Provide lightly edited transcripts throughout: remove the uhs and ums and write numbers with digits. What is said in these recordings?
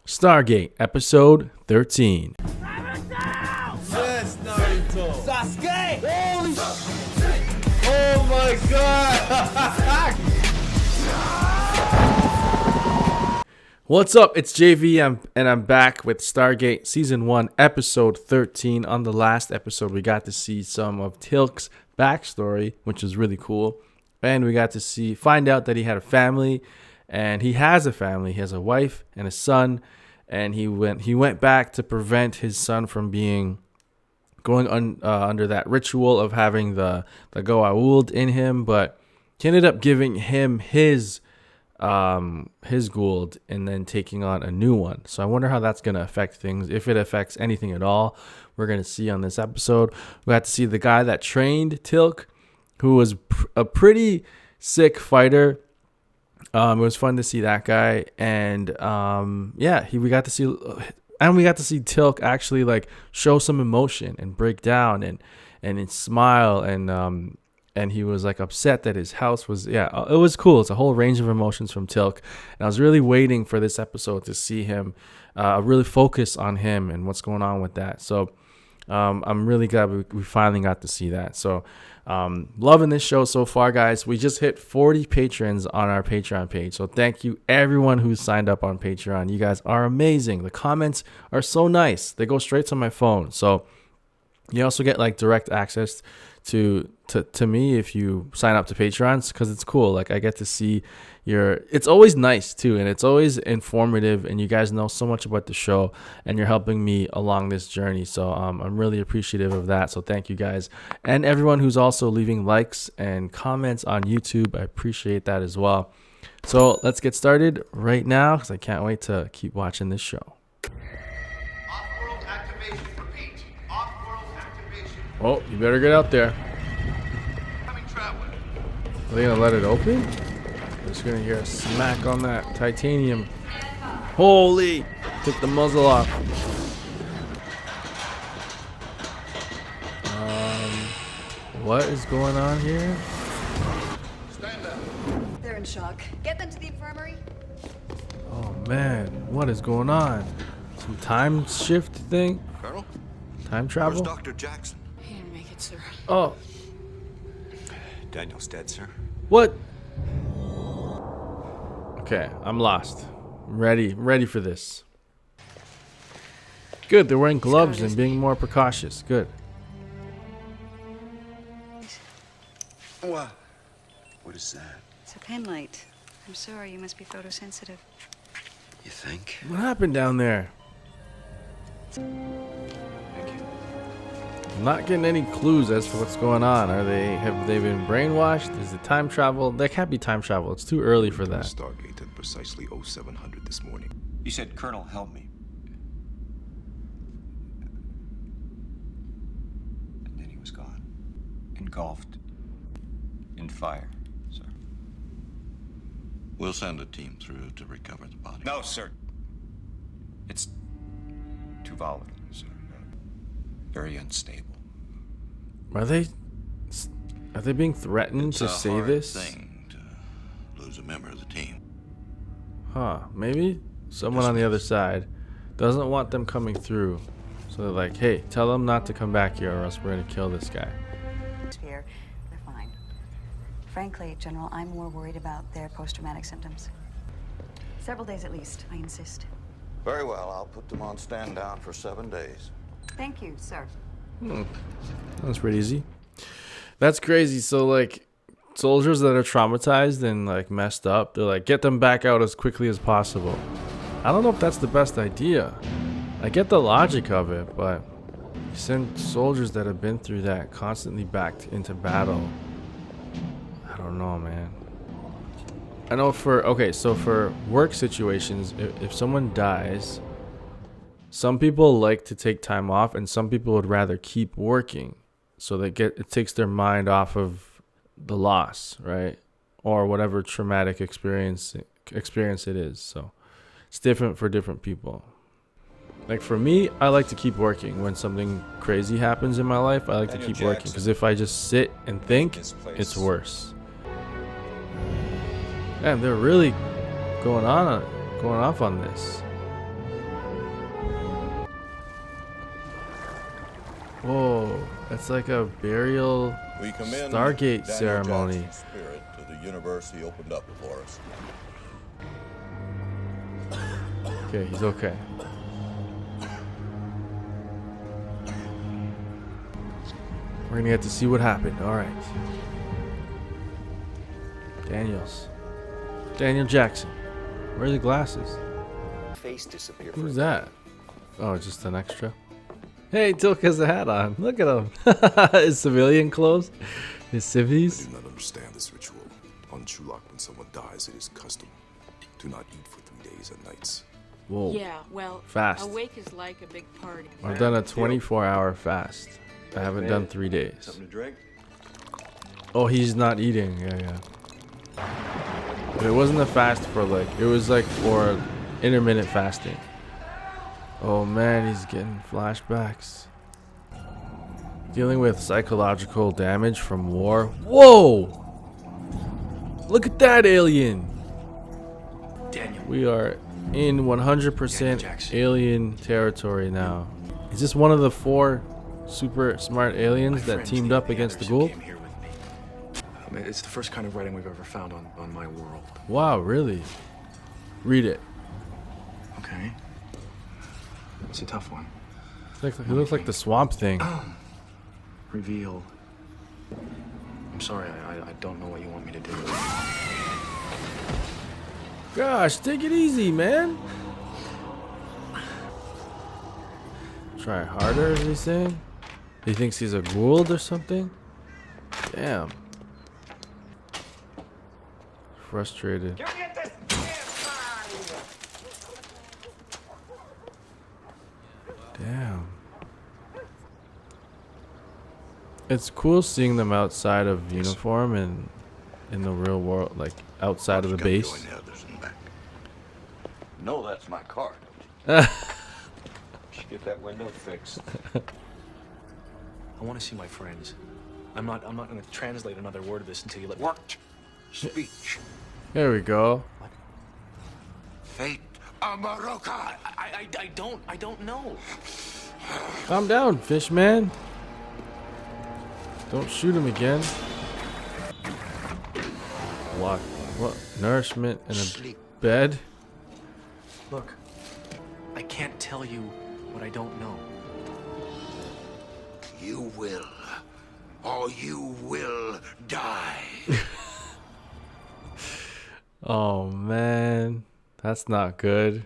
Stargate, episode 13. Yes, Naruto. Sasuke! Holy oh my god! What's up? It's JV and I'm back with Stargate Season 1, Episode 13. On the last episode, we got to see some of Teal'c's backstory, which is really cool. And we got to find out that he had a family, and he has a family. He has a wife and a son, and he went back to prevent his son from going under that ritual of having the Goa'uld in him, but he ended up giving him his Goa'uld and then taking on a new one. So I wonder how that's going to affect things, if it affects anything at all. We're going to see on this episode. We got to see the guy that trained Teal'c, who was a pretty sick fighter. It was fun to see that guy, and we got to see Teal'c actually like show some emotion and break down and smile, and he was like upset that his house was, it was cool. It's a whole range of emotions from Teal'c, and I was really waiting for this episode to see him really focus on him and what's going on with that. So I'm really glad we finally got to see that. So loving this show so far, guys. We just hit 40 patrons on our Patreon page, so thank you everyone who's signed up on Patreon. You guys are amazing. The comments are so nice. They go straight to my phone. So you also get like direct access to me if you sign up to Patreons, because it's cool. Like I get to see it's always nice too, and it's always informative, and you guys know so much about the show, and you're helping me along this journey. So I'm really appreciative of that. So thank you guys, and everyone who's also leaving likes and comments on YouTube. I appreciate that as well. So let's get started right now, because I can't wait to keep watching this show. Off-world activation. Repeat. Off-world activation. Oh, you better get out there. Coming traveler. Are they gonna let it open? I'm just gonna hear a smack on that titanium. Holy! Took the muzzle off. What is going on here? Stand up. They're in shock. Get them to the infirmary. Oh man, what is going on? Some time shift thing? Colonel? Time Where's travel? Dr. Jackson? He didn't make it, sir. Oh, Daniel's dead, sir. what? Okay, I'm lost. I'm ready for this. Good, they're wearing gloves and being more precautious. Good. What? What is that? It's a pen light. I'm sorry, you must be photosensitive. You think? What happened down there? Thank you. I'm not getting any clues as to what's going on. Have they been brainwashed? Is it time travel? There can't be time travel. It's too early for that. Stargate at precisely 0700 this morning. You said, Colonel, help me. And then he was gone. Engulfed in fire, sir. We'll send a team through to recover the body. No, sir. It's too volatile, sir. Very unstable. Are they being threatened It's to a say hard this? thing to lose a member of the team. Huh? Maybe someone on the other side doesn't want them coming through, so they're like, "Hey, tell them not to come back here, or else we're gonna kill this guy." Here, they're fine. Frankly, General, I'm more worried about their post-traumatic symptoms. Several days at least, I insist. Very well, I'll put them on stand down for 7 days. Thank you, sir. That's pretty easy. That's crazy. So like, soldiers that are traumatized and like messed up, they're like, get them back out as quickly as possible. I don't know if that's the best idea. I get the logic of it, but you send soldiers that have been through that constantly back into battle. I don't know, man. I know for work situations, if someone dies, some people like to take time off, and some people would rather keep working, so it takes their mind off of the loss, right, or whatever traumatic experience it is. So it's different for different people. Like for me, I like to keep working. When something crazy happens in my life, I like to keep working, because if I just sit and think, it's worse. Man, they're really going off on this. Whoa, it's like a burial We commend Stargate Daniel ceremony. Jackson's spirit to the universe he opened up for us. Okay, he's okay. We're gonna get to see what happened. All right. Daniel Jackson. Where are the glasses? Face disappear. Who's that? Oh, just an extra. Hey, Tilk has a hat on. Look at him. His civilian clothes. His I civvies. do not understand this ritual. On Chulak, when someone dies, it is custom to not eat for 3 days and nights. Whoa. Yeah, well, Fast. a wake is like a big party. I've done a 24-hour fast. I haven't done 3 days. Something to drink? Oh, he's not eating. Yeah. But it wasn't a fast for like, it was like for intermittent fasting. Oh man, he's getting flashbacks. Dealing with psychological damage from war. Whoa! Look at that alien! Daniel. We are in 100% alien territory now. Is this one of the 4 super smart aliens that teamed up against the ghoul? It's the first kind of writing we've ever found on my world. Wow, really? Read it. Okay. It's a tough one. He looks like the Swamp Thing. Reveal. I'm sorry, I don't know what you want me to do. Gosh, take it easy, man. Try harder, is he saying? He thinks he's a Gould or something? Damn. Frustrated. Damn. It's cool seeing them outside of uniform and in the real world, like outside of the base. No, that's my car. Should get that window fixed. I want to see my friends. I'm not going to translate another word of this until you let me. What speech? There we go. Fate Amaroka. I don't know. Calm down, fish man. Don't shoot him again. What? Nourishment and a bed? Look, I can't tell you what I don't know. You will, or you will die. Oh man, that's not good.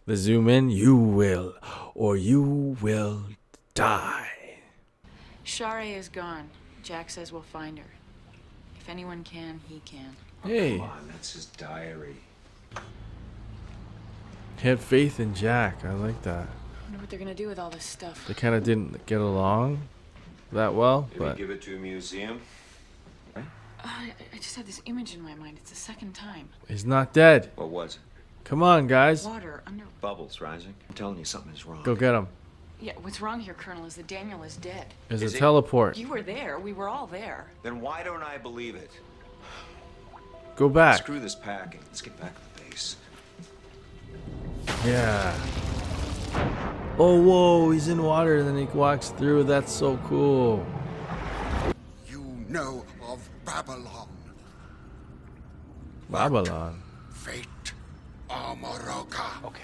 The zoom in, you will, or you will die. Share is gone. Jack says we'll find her. If anyone can, he can. Hey, Come on, that's his diary. he had faith in Jack. I like that. I wonder what they're gonna do with all this stuff. They kind of didn't get along that well, Maybe but give it to a museum. I just had this image in my mind. It's the second time. he's not dead. What was it? Come on, guys. Water under. Bubbles rising. I'm telling you, something is wrong. Go get him. Yeah, what's wrong here, Colonel, is that Daniel is dead. There's Is a he? teleport. You were there. We were all there. Then why don't I believe it? Go back. Screw this packing. Let's get back to the base. Yeah. Oh, whoa, he's in water and then he walks through. That's so cool. You know of Babylon. Babylon. Fate Amaroka. Okay,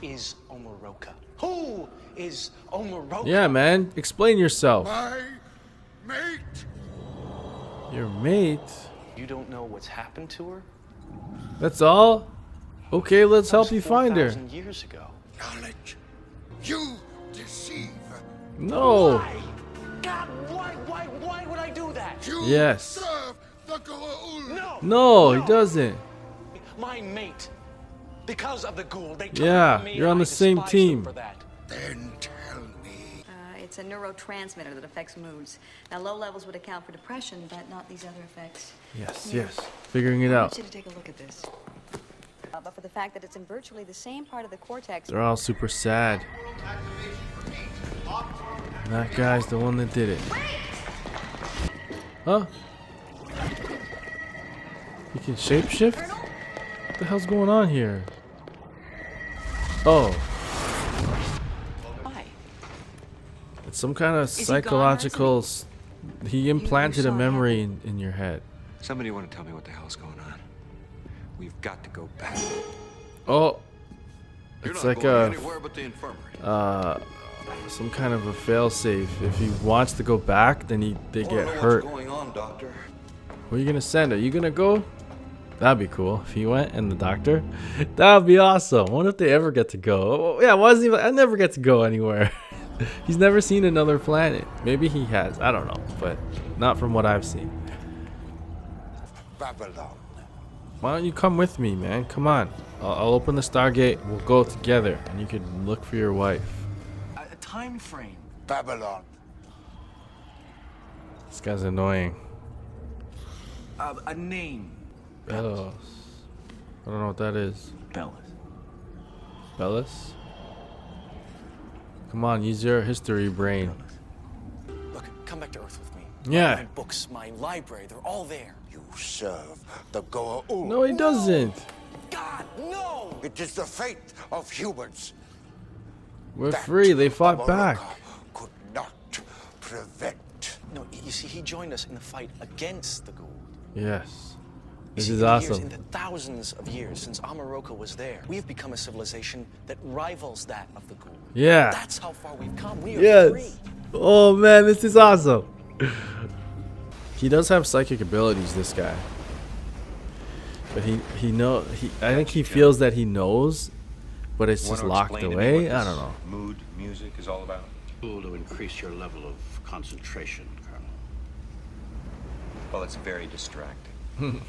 is Omaroka? Who is Omaroka? Yeah, man. Explain yourself. My mate. Your mate? You don't know what's happened to her? That's all? Okay, let's help you find her. 4,000 years ago. Knowledge. You deceive. No. God, why would I do that? You Yes. serve the Goa'uld. No, he doesn't. My mate. Because of the ghoul, they turned Yeah, on me you're and on I the same despise them team. for that. Then tell me. It's a neurotransmitter that affects moods. Now, low levels would account for depression, but not these other effects. Yes. Figuring it I out. want you to take a look at this. But for the fact that it's in virtually the same part of the cortex. They're all super sad. And that guy's the one that did it. Huh? You can shapeshift? What the hell's going on here? Oh, Why? Some kind of Is he gone, psychological. He implanted saw a it memory in your head. Somebody want to tell me what the hell's going on? We've got to go back. Oh, You're it's not like going a anywhere but the infirmary. some kind of a failsafe. If he wants to go back, then they get hurt. What's going on, doctor? Where are you gonna send? Are you gonna go? That'd be cool if he went and the doctor. That'd be awesome. What if they ever get to go? Oh, yeah, why doesn't he? I never get to go anywhere. He's never seen another planet. Maybe he has. I don't know, but not from what I've seen. Babylon. Why don't you come with me, man? Come on. I'll open the Stargate. We'll go together, and you can look for your wife. A time frame. Babylon. This guy's annoying. A name. Bellos. I don't know what that is. Bellis. Bellis? Come on, use your history brain. Look, come back to Earth with me. Yeah. My books, my library, they're all there. You serve the Goa'uld. No, he doesn't. God, no! It is the fate of humans. We're that free. They fought Amaroka back. could not prevent. No, you see, he joined us in the fight against the Goa'uld. Yes. You This see, is in the years- awesome. in the thousands of years since Amaroka was there, we've become a civilization that rivals that of the Goa'uld. Yeah. That's how far we've come. We are free. Yes. Oh man, this is awesome. He does have psychic abilities, this guy. But I think he feels that he knows, but it's just locked away. I don't know. Mood, music is all about. Tool to increase your level of concentration, Colonel. Well, it's very distracting.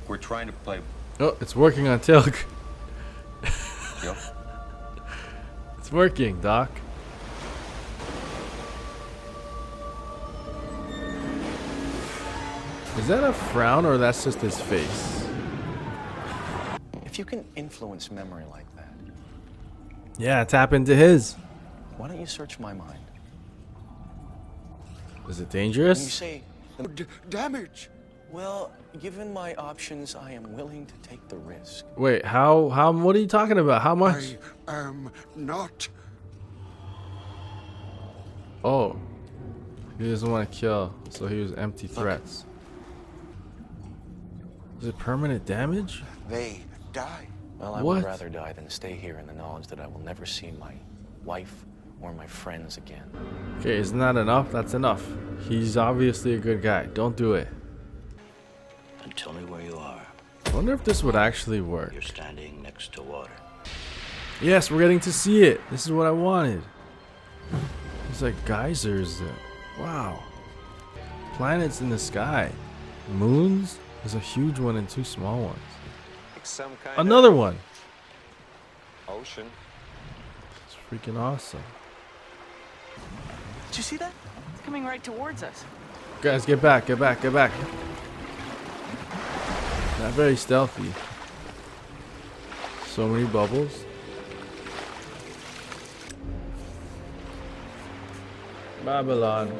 We're trying to play. Oh, it's working on Tilk. Yep. It's working, Doc. Is that a frown or that's just his face? If you can influence memory like that, Yeah, tap into his. why don't you search my mind? Is it When you dangerous? say, Damage. well, given my options, I am willing to take the risk. Wait, how, what are you talking about? How much? I am not. Oh. He doesn't want to kill, so he was empty threats. Is it permanent damage? They die. Well, I What? would rather die than stay here in the knowledge that I will never see my wife or my friends again. Okay, isn't that enough? That's enough. He's obviously a good guy. Don't do it. And tell me where you are. I wonder if this would actually work. You're standing next to water. Yes, we're getting to see it. This is what I wanted. It's like geysers. Wow. Planets in the sky. Moons? There's a huge one and two small ones. Some kind Another one. ocean. It's freaking awesome. Did you see that? It's coming right towards us. Guys, get back, get back, get back. Not very stealthy. So many bubbles. Babylon.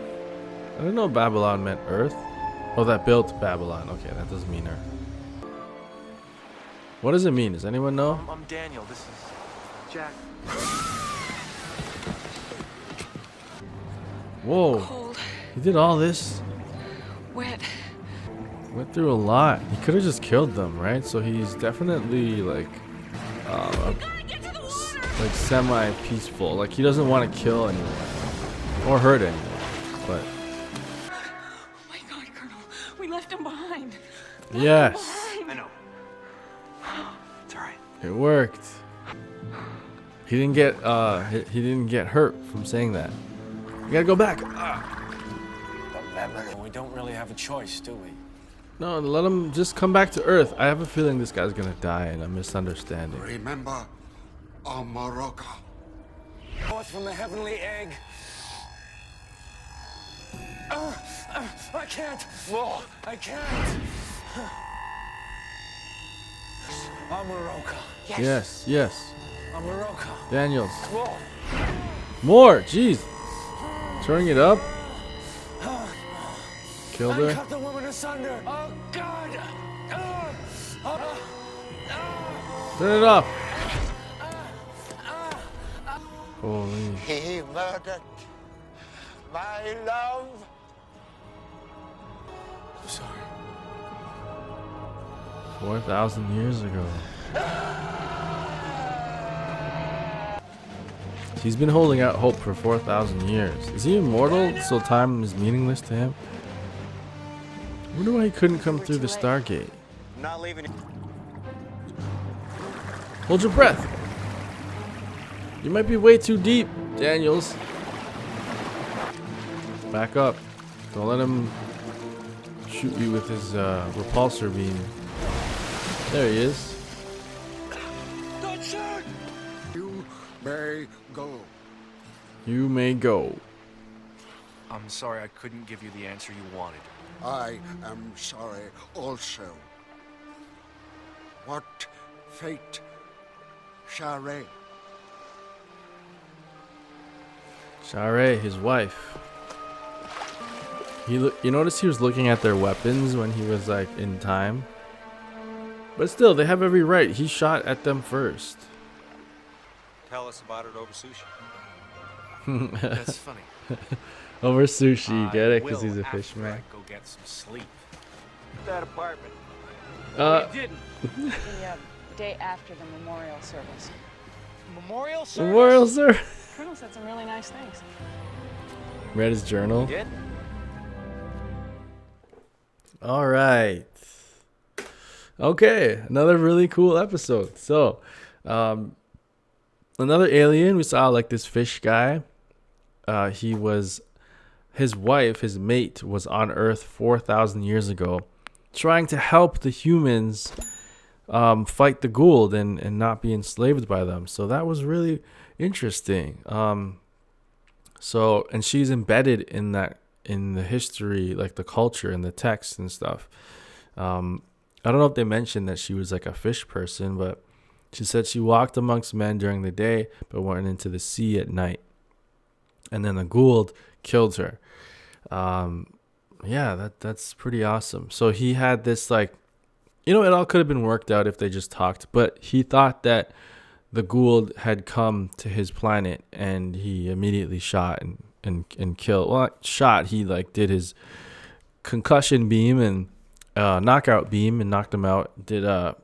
I didn't know Babylon meant Earth. Oh, that built Babylon. Okay, that doesn't mean Earth. What does it mean? Does anyone know? I'm Daniel. This is Jack. Whoa. Cold, He did all this. wet. Went through a lot. He could have just killed them, right? So he's definitely like like semi-peaceful. Like he doesn't want to kill anyone or hurt anyone. But Oh my God, Colonel, we left him behind. yes, I know. It's all right. it worked. He didn't get he didn't get hurt from saying that. We gotta go back. We don't really have a choice, do we? No, let him just come back to Earth. I have a feeling this guy's gonna die in a misunderstanding. Remember Amaroka. Forth from the heavenly egg. I can't. I can't. Amaroka. Yes, yes. Amaroka. Daniels. More. Jeez. Turning it up. Killed her. Cut the woman asunder. Oh God. Turn it up. Holy. He murdered My love. I'm sorry. 4,000 years ago. He's been holding out hope for 4,000 years. Is he immortal so time is meaningless to him? I wonder why he couldn't come through the Stargate. I'm not leaving. Hold your breath. You might be way too deep, Daniels. Back up. Don't let him shoot you with his repulsor beam. There he is. Don't shoot! You may go. You may go. I'm sorry I couldn't give you the answer you wanted. I am sorry also. What fate, Share? Share, his wife. You notice he was looking at their weapons when he was like in time. But still, they have every right. He shot at them first. Tell us about it over sushi. That's funny. Over sushi, get it? Because Will, he's a after fish man. I go get some sleep. That apartment. Didn't. The day after the memorial service. Memorial service? Memorial, sir. Colonel said some really nice things. Read his journal. Did? All right. Okay, another really cool episode. So, another alien. We saw like this fish guy. His wife, his mate, was on Earth 4,000 years ago, trying to help the humans fight the Goa'uld and not be enslaved by them. So that was really interesting. And she's embedded in the history, like the culture and the text and stuff. I don't know if they mentioned that she was like a fish person, but she said she walked amongst men during the day, but went into the sea at night. And then the Goa'uld killed her. That's pretty awesome. So he had this like, it all could have been worked out if they just talked, but he thought that the Goa'uld had come to his planet and he immediately shot and killed. Well, not shot, he like did his concussion beam and knockout beam and knocked them out,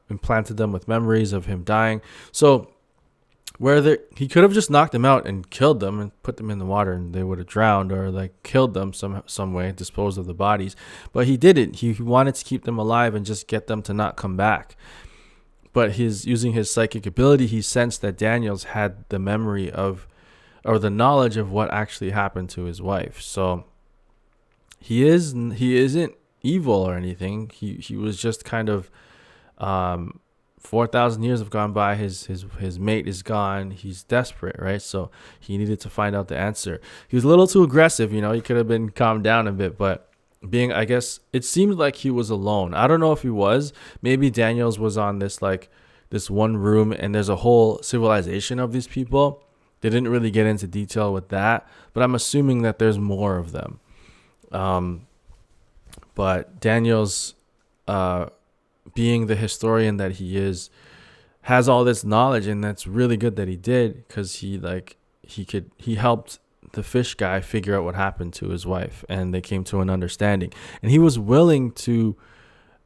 implanted them with memories of him dying. So he could have just knocked them out and killed them and put them in the water and they would have drowned, or like killed them some way, disposed of the bodies. But he didn't. He wanted to keep them alive and just get them to not come back. But using his psychic ability, he sensed that Daniels had the memory of, or the knowledge of what actually happened to his wife. So he isn't evil or anything. He was just kind of 4,000 years have gone by. His mate is gone. He's desperate, right? So he needed to find out the answer. He was a little too aggressive, He could have been calmed down a bit, but I guess it seemed like he was alone. I don't know if he was. Maybe Daniels was on this one room and there's a whole civilization of these people. They didn't really get into detail with that, but I'm assuming that there's more of them. But Daniels, being the historian that he is, has all this knowledge, and that's really good that he did, because he helped the fish guy figure out what happened to his wife, and they came to an understanding. And he was willing to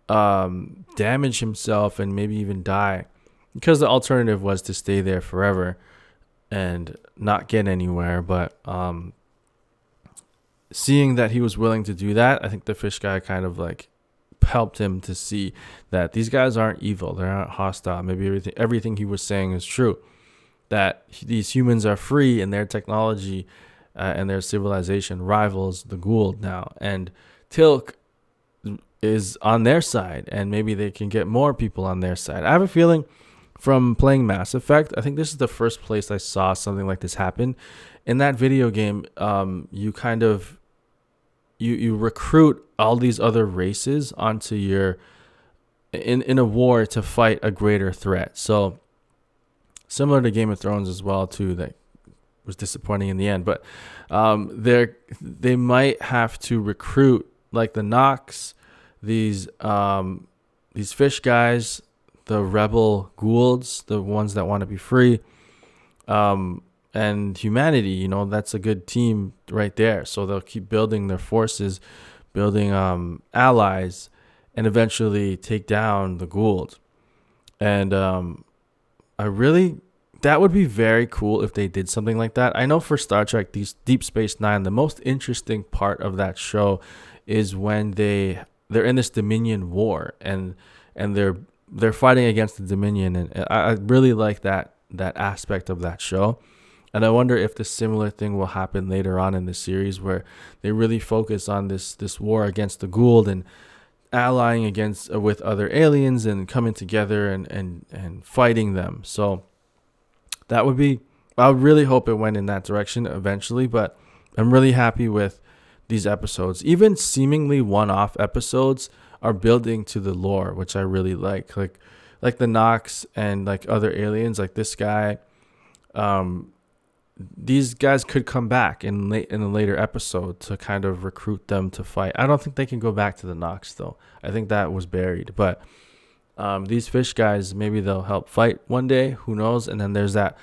damage himself and maybe even die, because the alternative was to stay there forever and not get anywhere. But seeing that he was willing to do that, I think the fish guy kind of like helped him to see that these guys aren't evil. They're not hostile. Maybe everything he was saying is true, that these humans are free and their technology and their civilization rivals the Goa'uld now. And Tilk is on their side, and maybe they can get more people on their side. I have a feeling from playing Mass Effect, I think this is the first place I saw something like this happen. In that video game, you kind of you recruit all these other races onto your in a war to fight a greater threat. So similar to Game of Thrones as well too, that was disappointing in the end. But they might have to recruit like the Nox, these fish guys, the rebel Goa'ulds, the ones that want to be free, and and humanity. You know, that's a good team right there. So they'll keep building their forces, building allies, and eventually take down the Gould. And that would be very cool if they did something like that. I know for Star Trek, Deep Space Nine, the most interesting part of that show is when they're in this Dominion war, and they're fighting against the Dominion, and I really like that aspect of that show. And I wonder if the similar thing will happen later on in the series, where they really focus on this war against the Gould and allying with other aliens and coming together and fighting them. So I would really hope it went in that direction eventually, but I'm really happy with these episodes. Even seemingly one-off episodes are building to the lore, which I really like the Nox and like other aliens, like this guy. These guys could come back in a later episode to kind of recruit them to fight. I don't think they can go back to the Nox though. I think that was buried. But these fish guys, maybe they'll help fight one day. Who knows? And then there's that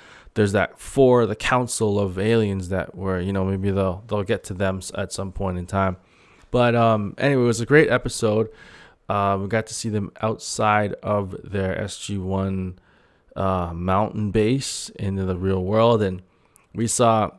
for the council of aliens that were, you know, maybe they'll get to them at some point in time. But anyway, it was a great episode. We got to see them outside of their SG-1 mountain base into the real world, and we saw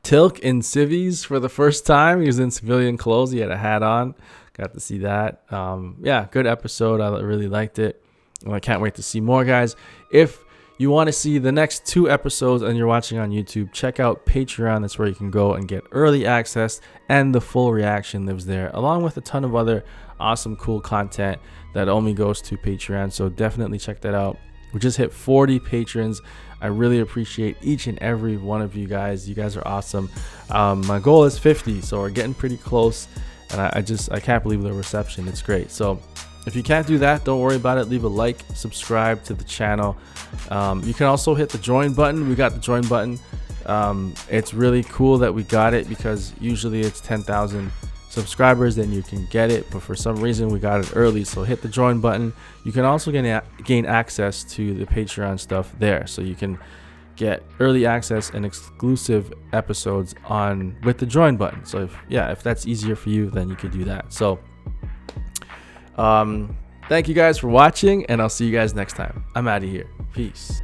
Tilk in civvies for the first time. He was in civilian clothes. He had a hat on. Got to see that. Yeah, good episode. I really liked it. And I can't wait to see more, guys. If you want to see the next 2 episodes and you're watching on YouTube, check out Patreon. That's where you can go and get early access, and the full reaction lives there, along with a ton of other awesome, cool content that only goes to Patreon. So definitely check that out. We just hit 40 patrons. I really appreciate each and every one of you guys. You guys are awesome. My goal is 50, so we're getting pretty close, and I can't believe the reception. It's great. So if you can't do that, don't worry about it. Leave a like, subscribe to the channel. You can also hit the join button. We got the join button. It's really cool that we got it, because usually it's 10,000 subscribers, then you can get it, but for some reason we got it early. So hit the join button. You can also gain access to the Patreon stuff there, so you can get early access and exclusive episodes with the join button. So if that's easier for you, then you could do that. So thank you guys for watching, and I'll see you guys next time. I'm out of here. Peace.